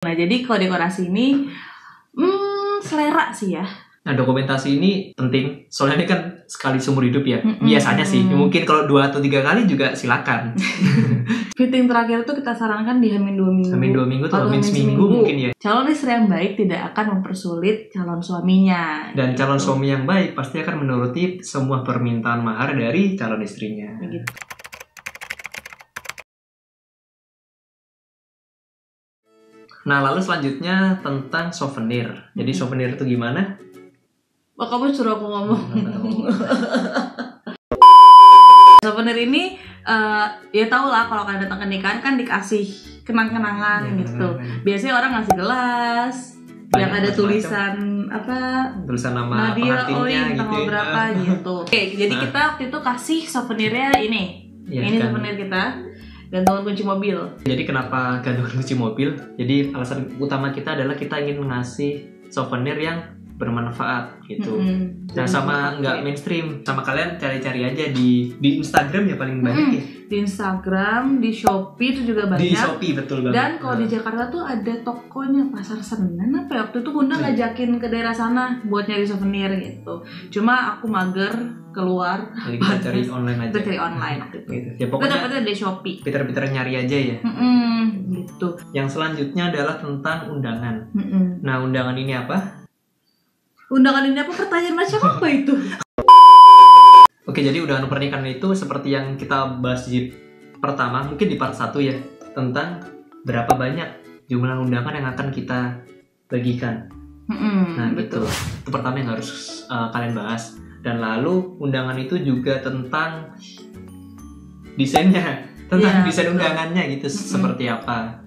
Nah, jadi kalau dekorasi ini selera sih ya. Nah, dokumentasi ini penting, soalnya ini kan sekali seumur hidup ya. Biasanya sih, mungkin kalau 2 atau 3 kali juga silakan. Fitting terakhir itu kita sarankan di H-2 minggu. H-2 minggu atau H-1 seminggu mungkin ya. Calon istri yang baik tidak akan mempersulit calon suaminya. Dan calon suami yang baik pasti akan menuruti semua permintaan mahar dari calon istrinya. Gitu. Nah, lalu selanjutnya tentang souvenir. Jadi souvenir itu gimana? Oh, kamu suruh aku ngomong. Souvenir ini ya tau lah kalau kalian datang ke nikahan kan dikasih kenang-kenangan gitu. Biasanya orang ngasih gelas yang ada tulisan apa? Tulisan nama Nadia, pengantinnya gitu. Tanggal berapa gitu. Oke, jadi kita waktu itu kasih souvenirnya ini. Ini kan souvenir kita. Gantungan kunci mobil. Jadi kenapa gantungan kunci mobil? Jadi alasan utama kita adalah kita ingin ngasih souvenir yang bermanfaat gitu. Nah, sama nggak mainstream. Sama kalian cari-cari aja di Instagram ya paling banyak ya. Di Instagram, di Shopee itu juga banyak. Di Shopee betul banget. Dan kalau di Jakarta tuh ada tokonya Pasar Senen apa ya? Waktu itu Bunda ngajakin ke daerah sana buat nyari souvenir gitu. Cuma aku mager keluar. Jadi kita cari online aja. Kita cari online gitu. Ya pokoknya dapetnya dari Shopee. Pinter-pinter nyari aja ya. Gitu. Yang selanjutnya adalah tentang undangan. Nah, undangan ini apa? Undangan ini apa? Pertanyaan macam apa itu? Oke, jadi undangan pernikahan itu seperti yang kita bahas di pertama, mungkin di part 1 ya, tentang berapa banyak jumlah undangan yang akan kita bagikan. Nah, betul. Itu pertama yang harus kalian bahas. Dan lalu undangan itu juga tentang desainnya, tentang desain undangannya gitu, seperti apa.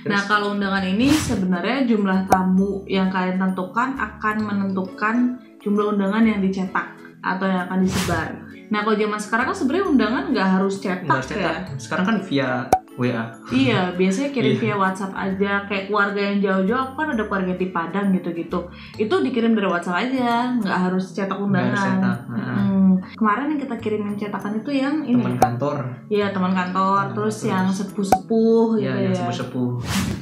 Nah, kalau undangan ini sebenarnya jumlah tamu yang kalian tentukan akan menentukan jumlah undangan yang dicetak atau yang akan disebar. Nah, kalau zaman sekarang kan sebenarnya undangan nggak harus cetak ya. Sekarang kan via WA. Iya, biasanya kirim via WhatsApp aja. Kayak keluarga yang jauh-jauh, aku kan ada keluarga di Padang gitu-gitu. Itu dikirim dari WhatsApp aja, nggak harus cetak undangan. Kemarin yang kita kirimin cetakan itu yang ini. Teman kantor. Iya, teman kantor. Terus yang sepuh-sepuh gitu ya. Yang sepuh-sepuh.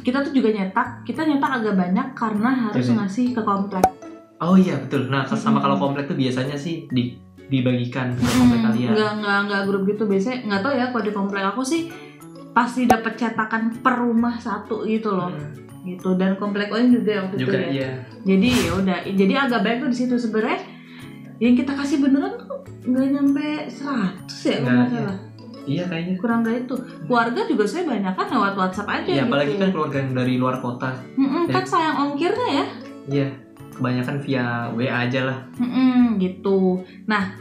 Kita tuh juga nyetak. Kita nyetak agak banyak karena harus ngasih ke komplek. Oh iya, betul. Nah, sama kalau komplek tuh biasanya sih dibagikan ke komplek kalian. Enggak grup gitu. Biasanya nggak tahu ya, kalau di komplek aku sih pasti dapat cetakan per rumah satu gitu loh. Gitu. Dan komplek lain juga waktu itu ya. Iya. Jadi ya udah, jadi agak baik tuh di situ sebenarnya. Yang kita kasih beneran tuh nggak nyampe 100 ya kalau nggak salah. Iya kayaknya. Kurang dari itu. Keluarga juga saya banyak kan lewat WhatsApp aja. Iya, gitu. Apalagi kan keluarga yang dari luar kota. Kan sayang ongkirnya ya. Iya, kebanyakan via WA aja lah. Gitu. Nah,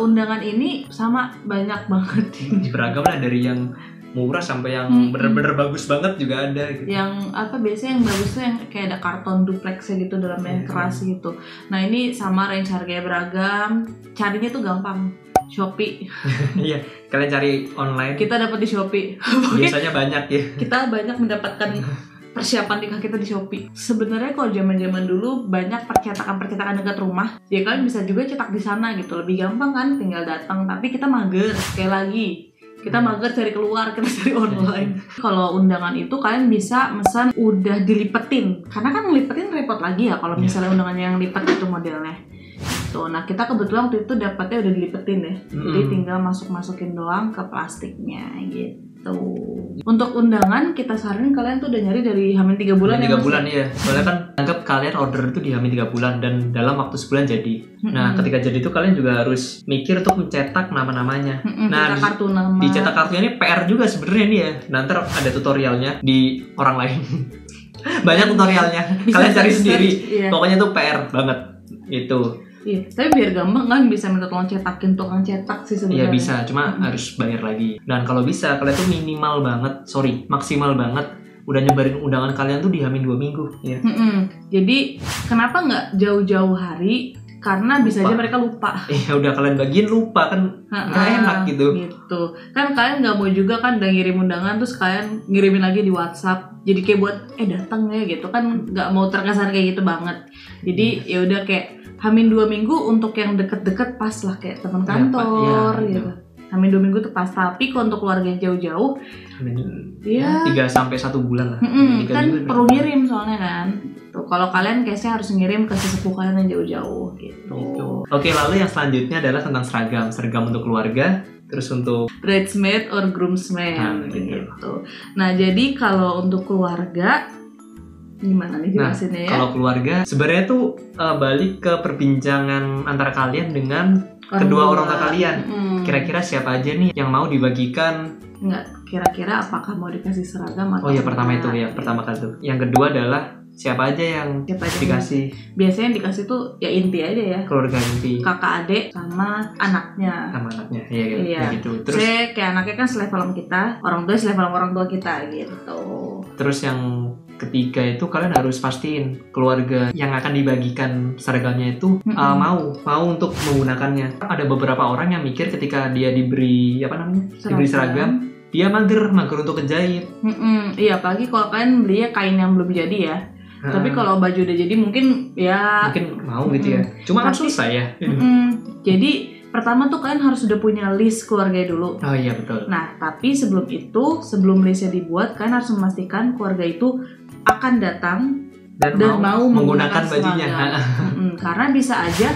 undangan ini sama banyak banget. Beragam lah, dari yang murah sampai yang bener-bener bagus banget juga ada gitu. Yang apa biasanya yang bagus tuh yang kayak ada karton duplexnya gitu dalam yang keras gitu. Nah, ini sama range harganya beragam. Carinya tuh gampang. Shopee. Iya, kalian cari online. Kita dapat di Shopee. Biasanya banyak ya. Kita banyak mendapatkan persiapan nikah kita di Shopee. Sebenarnya kalau zaman-zaman dulu banyak percetakan dekat rumah. Ya kalian bisa juga cetak di sana gitu. Lebih gampang kan, tinggal datang. Tapi kita mager sekali lagi. Kita mager cari keluar, kita cari online. Kalau undangan itu kalian bisa pesan udah dilipetin. Karena kan ngelipetin repot lagi ya kalau misalnya undangannya yang lipet itu modelnya. Tuh, nah kita kebetulan waktu itu dapatnya udah dilipetin ya. Jadi tinggal masukin doang ke plastiknya gitu. Untuk undangan kita saranin kalian tuh udah nyari dari H-3 bulan ya. 3 bulan ya. Soalnya kan anggap kalian order itu di H-3 bulan dan dalam waktu sebulan jadi. Nah, ketika jadi itu kalian juga harus mikir untuk mencetak nama-namanya. Nah, kartu nama. Dicetak kartunya ini PR juga sebenarnya nih ya. Nanti ada tutorialnya di orang lain. Banyak tutorialnya. Kalian cari sendiri. Iya. Pokoknya tuh PR banget. Itu. Iya, tapi biar gampang kan bisa minta tolong cetakin tukang cetak sih sebenarnya. Iya bisa, cuma harus bayar lagi. Dan kalau bisa kalian tuh maksimal banget udah nyebarin undangan kalian tuh di H-2 minggu ya. Jadi kenapa nggak jauh-jauh hari? Karena bisa aja mereka lupa. Iya, udah kalian bagiin lupa kan, nggak enak gitu. Gitu. Kan kalian nggak mau juga kan udah ngirim undangan terus kalian ngirimin lagi di WhatsApp. Jadi kayak buat datang ya gitu kan, nggak mau terkesan kayak gitu banget. Jadi ya udah kayak H-2 minggu untuk yang deket-deket pas lah kayak teman kantor gitu. Hamin 2 minggu tuh pas. Tapi kalau untuk keluarga yang jauh-jauh, ya 3-1 bulan lah. 3 kan minggu perlu ngirim soalnya kan. Tuh, kalau kalian case-nya harus ngirim ke sesepuh kalian yang jauh-jauh gitu. Oke, lalu yang selanjutnya adalah tentang seragam untuk keluarga, terus untuk bridesmaid or groomsmaid gitu. Nah, jadi kalau untuk keluarga gimana nih jelasinnya ya? Kalau keluarga sebenarnya tuh balik ke perbincangan antara kalian dengan kedua orang tua kalian. Kira-kira siapa aja nih yang mau dibagikan? Enggak, kira-kira apakah mau dikasih seragam atau pertama itu ya, pertama kali tuh. Yang kedua adalah siapa aja yang dikasih? Biasanya yang dikasih tuh ya inti aja ya. Keluarga inti. Kakak adik sama anaknya. Iya. Gitu. Terus kayak anaknya kan selevel sama kita, orang tua selevel sama orang tua kita gitu. Terus yang ketiga itu kalian harus pastiin keluarga yang akan dibagikan seragamnya itu mau untuk menggunakannya. Ada beberapa orang yang mikir ketika dia diberi diberi seragam, dia mager untuk kejahit. Iya, apalagi kalau kalian beli kain yang belum jadi ya. Tapi kalau baju udah jadi mungkin mau gitu ya. Cuma kan susah ya. Jadi pertama tuh kalian harus sudah punya list keluarga dulu. Oh iya betul. Nah, tapi sebelum listnya dibuat, kalian harus memastikan keluarga itu akan datang dan mau menggunakan bajunya. Karena bisa aja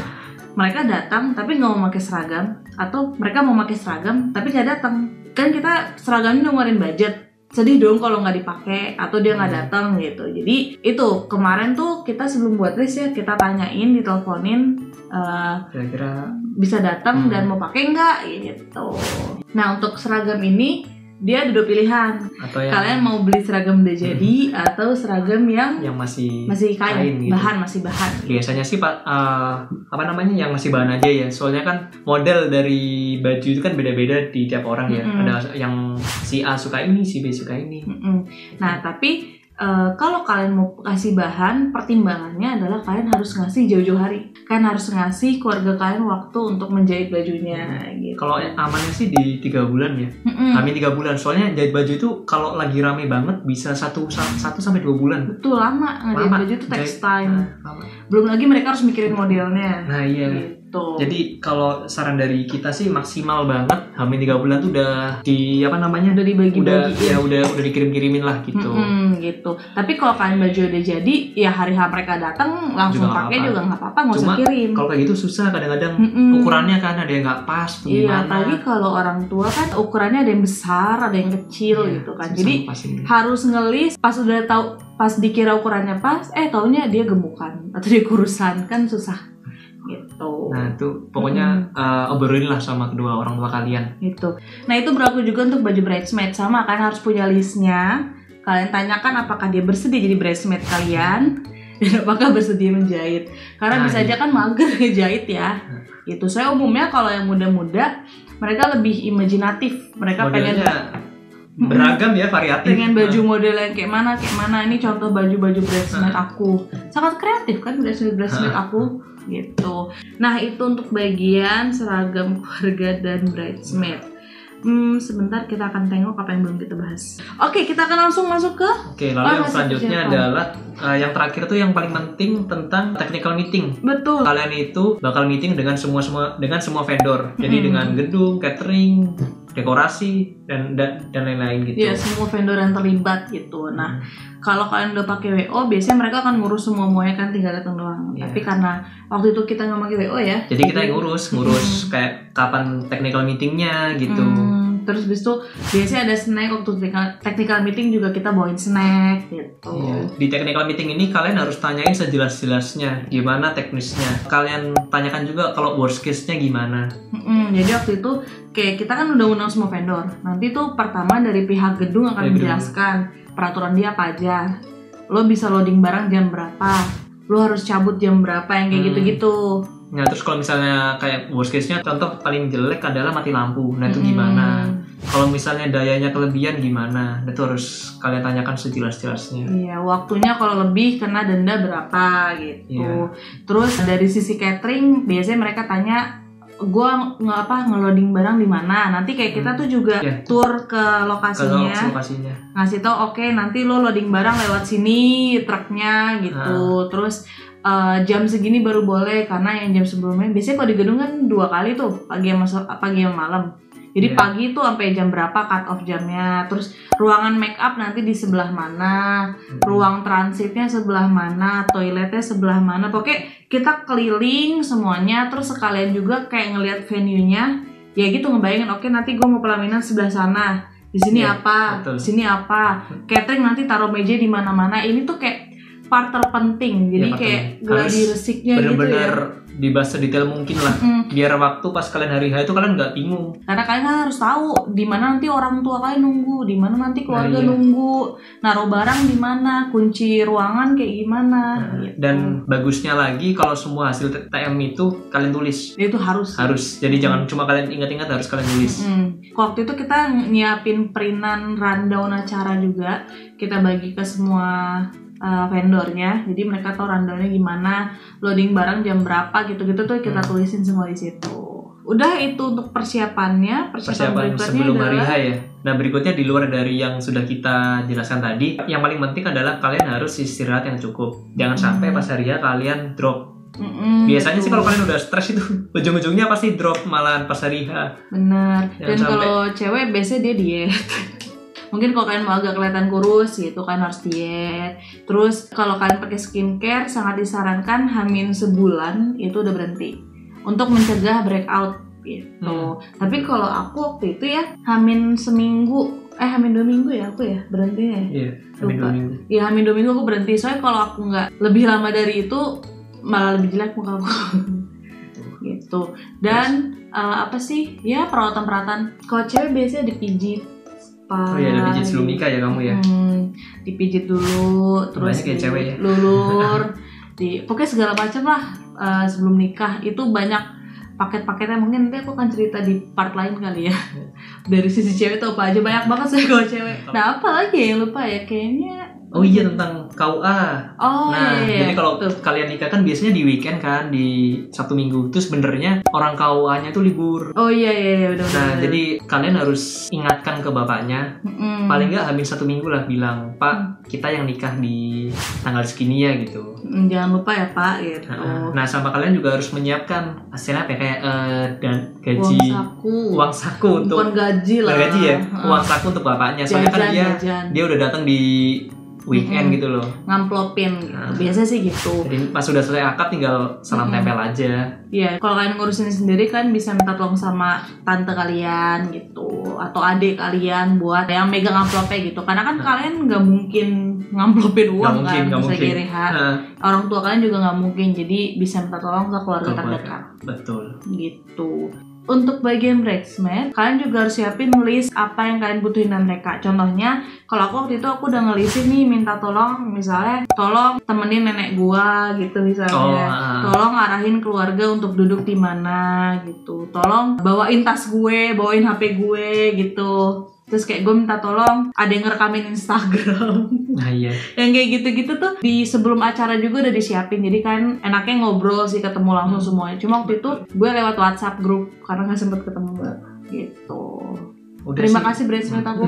mereka datang tapi nggak mau pakai seragam, atau mereka mau pakai seragam tapi nggak datang. Kan kita seragamnya ngeluarin budget, sedih dong kalau nggak dipakai atau dia nggak datang gitu. Jadi itu kemarin tuh kita sebelum buat list ya, kita tanyain, diteleponin kira-kira bisa datang dan mau pakai nggak gitu. Nah, untuk seragam ini dia ada 2 pilihan. Kalian mau beli seragam udah jadi atau seragam yang masih kain gitu. Masih bahan. Biasanya sih Pak yang masih bahan aja ya. Soalnya kan model dari baju itu kan beda-beda di tiap orang ya. Ada yang si A suka ini, si B suka ini. Nah, tapi kalau kalian mau kasih bahan, pertimbangannya adalah kalian harus ngasih jauh-jauh hari. Kalian harus ngasih keluarga kalian waktu untuk menjahit bajunya gitu. Kalau amannya sih di 3 bulan ya. Kami 3 bulan. Soalnya jahit baju itu kalau lagi rame banget bisa 1 sampai 2 bulan. Betul, lama. Ngejahit baju itu takes time. Belum lagi mereka harus mikirin modelnya. Nah iya. Gitu. Jadi kalau saran dari kita sih maksimal banget Hamin 3 bulan tuh udah udah dibagi-bagi. Udah dikirim-kirimin lah gitu. Gitu. Tapi kalau kalian baju udah jadi, ya hari mereka datang langsung pakai juga nggak apa-apa, nggak usah kirim. Kalau kayak gitu susah kadang-kadang ukurannya kan ada yang nggak pas. Iya, apalagi kalau orang tua kan ukurannya ada yang besar, ada yang kecil gitu kan. Jadi harus ngelis pas dikira ukurannya pas, taunya dia gemukan atau dia kurusan, kan susah. Gitu. Nah itu pokoknya obrolin lah sama kedua orang tua kalian. Gitu. Nah itu berlaku juga untuk baju bridesmaid, sama kan harus punya listnya. Kalian tanyakan apakah dia bersedia jadi bridesmaid kalian dan apakah bersedia menjahit. Karena bisa aja kan mager ngejahit ya. Gitu. Saya umumnya kalau yang muda-muda mereka lebih imajinatif. Mereka pengen beragam ya, variatif. Pengen baju model yang kayak mana. Ini contoh baju-baju bridesmaid aku. Sangat kreatif kan bridesmaid aku. Gitu. Nah itu untuk bagian seragam keluarga dan bridesmaid. Sebentar kita akan tengok apa yang belum kita bahas. Oke, kita akan langsung masuk ke lalu yang selanjutnya adalah yang terakhir tuh yang paling penting tentang technical meeting. Betul. Kalian itu bakal meeting dengan semua vendor. Jadi dengan gedung, catering, dekorasi dan lain-lain gitu. Ya, semua vendor yang terlibat gitu. Nah, kalau kalian udah pakai WO, biasanya mereka akan ngurus semuanya kan, tinggal datang doang. Tapi karena waktu itu kita nggak pakai WO ya. Jadi kita yang ngurus kayak kapan technical meetingnya gitu. Terus habis itu biasanya ada snack waktu technical meeting, juga kita bawain snack gitu. Di technical meeting ini kalian harus tanyain sejelas-jelasnya gimana teknisnya. Kalian tanyakan juga kalau worst case-nya gimana. Jadi waktu itu kayak kita kan udah undang semua vendor. Nanti tuh pertama dari pihak gedung akan menjelaskan peraturan dia apa aja. Lo bisa loading barang jam berapa, lo harus cabut jam berapa, yang kayak gitu-gitu. Nah terus kalau misalnya kayak worst case-nya, contoh paling jelek adalah mati lampu. Nah itu gimana? Kalau misalnya dayanya kelebihan gimana? Nah, itu harus kalian tanyakan sejelas-jelasnya. Iya, waktunya kalau lebih kena denda berapa gitu. Terus dari sisi catering biasanya mereka tanya, gue ngeloading barang di mana. Nanti kayak kita tuh juga tour ke lokasinya. Ngasih tau nanti lo loading barang lewat sini truknya gitu. Terus jam segini baru boleh, karena yang jam sebelumnya biasanya kalau di gedung kan 2 kali tuh, pagi sama malam. Jadi Iya. pagi tuh sampai jam berapa cut off jamnya. Terus ruangan make up nanti di sebelah mana, ruang transitnya sebelah mana, toiletnya sebelah mana. Pokoknya kita keliling semuanya. Terus sekalian juga kayak ngelihat venue-nya. Ya gitu ngebayangin, oke nanti gue mau pelaminan sebelah sana. Di sini Iya, apa? betul. Di sini apa? Catering nanti taruh meja di mana-mana. Ini tuh kayak part terpenting. Jadi Iya, part kayak terpenting. gladi resiknya gitu Bener-bener ya. dibahas sedetail mungkin lah. Biar waktu pas kalian hari H itu kalian nggak bingung. Karena kalian kan harus tahu di mana nanti orang tua kalian nunggu, di mana nanti keluarga Nah, iya. nunggu, naruh barang di mana, kunci ruangan kayak gimana. Gitu. Dan bagusnya lagi kalau semua hasil TM itu kalian tulis. itu harus. Jadi jangan cuma kalian ingat-ingat, harus kalian tulis. Waktu itu kita nyiapin perinan rundown acara juga, kita bagi ke semua vendornya, jadi mereka tahu rundownnya gimana, loading barang jam berapa gitu-gitu tuh kita tulisin semua di situ. Udah itu untuk persiapan Persiapan berikutnya sebelum hari adalah H ya. Nah berikutnya di luar dari yang sudah kita jelaskan tadi, yang paling penting adalah kalian harus istirahat yang cukup. Jangan sampai pas hari H kalian drop. Biasanya sih kalau kalian udah stres itu ujung-ujungnya pasti drop malahan pas hari H. bener. Jangan Dan sampai. kalau cewek biasanya dia diet. Mungkin kalau kalian mau agak kelihatan kurus gitu kan harus diet. Terus kalau kalian pakai skincare sangat disarankan hamin sebulan itu udah berhenti untuk mencegah breakout gitu. Tapi kalau aku waktu itu ya hamin seminggu, hamin 2 minggu ya aku ya berhentinya ya. Iya, hamin 2 minggu. Iya hamin 2 minggu aku berhenti. Soalnya kalau aku nggak lebih lama dari itu malah lebih jelek muka aku. Gitu. Dan apa sih ya perawatan. Kalau cewek biasanya dipijit. Oh iya, ada pijit sebelum nikah ya kamu ya? Dipijit dulu, terus Banyak kayak cewek ya? dilulur, pokoknya segala macam lah sebelum nikah. Itu banyak paket-paketnya, mungkin nanti aku akan cerita di part lain kali ya. Dari sisi cewek tuh apa aja, banyak banget sih kalau cewek. Nah apa lagi yang lupa ya, kayaknya. Oh iya, tentang KUA. Oh Nah, iya. jadi kalau Tuh. kalian nikah kan biasanya di weekend kan, di Sabtu Minggu. Itu sebenarnya orang KUA-nya tuh libur. Oh iya benar. Nah, jadi kalian harus ingatkan ke bapaknya. Paling nggak hamin 1 minggu lah bilang, Pak, kita yang nikah di tanggal segini ya gitu. Jangan lupa ya Pak gitu. Nah, sama kalian juga harus menyiapkan hasilnya apa ya, kayak dan gaji, uang saku untuk bukan gaji lah. bukan gaji ya, uang saku untuk bapaknya. Soalnya kan Jajan. dia udah datang di weekend gitu loh. Ngamplopin gitu. Biasa sih gitu. Jadi pas sudah selesai akad tinggal salam tempel aja. Iya, kalau kalian ngurusin sendiri kan bisa minta tolong sama tante kalian gitu atau adik kalian buat yang megang amplopnya gitu. Karena kan kalian nggak mungkin ngamplopin uang Nggak bisa mungkin. kiri orang tua kalian juga nggak mungkin, jadi bisa minta tolong ke keluarga terdekat. Betul. Gitu. Untuk bagian bridesmaid, kalian juga harus siapin list apa yang kalian butuhin dari mereka. Contohnya, kalau aku waktu itu aku udah ngelisin nih, minta tolong, misalnya tolong temenin nenek gua gitu misalnya. Tolong arahin keluarga untuk duduk di mana gitu. Tolong bawain tas gue, bawain HP gue gitu. Terus kayak gue minta tolong ada yang ngerekamin Instagram. Nah iya. Yang kayak gitu-gitu tuh di sebelum acara juga udah disiapin. Jadi kan enaknya ngobrol sih, ketemu langsung semuanya. Cuma waktu itu gue lewat WhatsApp grup karena nggak sempet ketemu gitu. Udah Terima sih. kasih bridesmaid aku.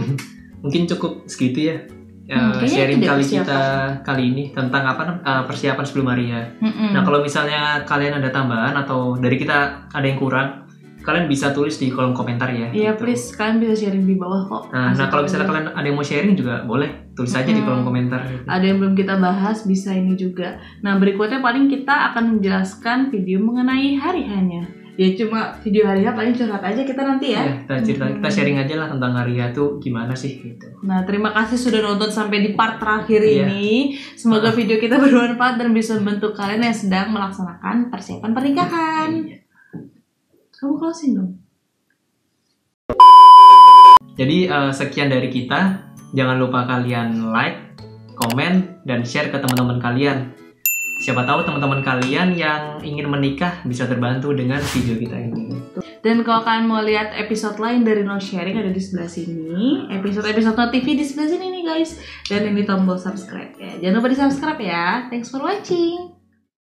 Mungkin cukup segitu ya. Kayaknya Sharing itu deh kali persiapan. kita kali ini tentang persiapan sebelum hari H. Nah kalau misalnya kalian ada tambahan atau dari kita ada yang kurang, kalian bisa tulis di kolom komentar ya. Iya gitu. please, kalian bisa sharing di bawah kok. Nah kalau misalnya kalian ada yang mau sharing juga boleh tulis aja di kolom komentar. Gitu. Ada yang belum kita bahas bisa ini juga. Nah berikutnya paling kita akan menjelaskan video mengenai hari hanya. Ya cuma video hari H paling curhat aja kita nanti ya. Kita sharing aja lah tentang hari H tuh gimana sih gitu. Nah terima kasih sudah nonton sampai di part terakhir Iya. ini. Semoga video kita bermanfaat dan bisa membantu kalian yang sedang melaksanakan persiapan pernikahan. Kamu closing dong. Jadi sekian dari kita. Jangan lupa kalian like, komen, dan share ke teman-teman kalian. Siapa tahu teman-teman kalian yang ingin menikah bisa terbantu dengan video kita ini. Dan kalau kalian mau lihat episode lain dari No Sharing ada di sebelah sini. Episode TV di sebelah sini nih guys. Dan ini tombol subscribe ya. Jangan lupa di subscribe ya. Thanks for watching.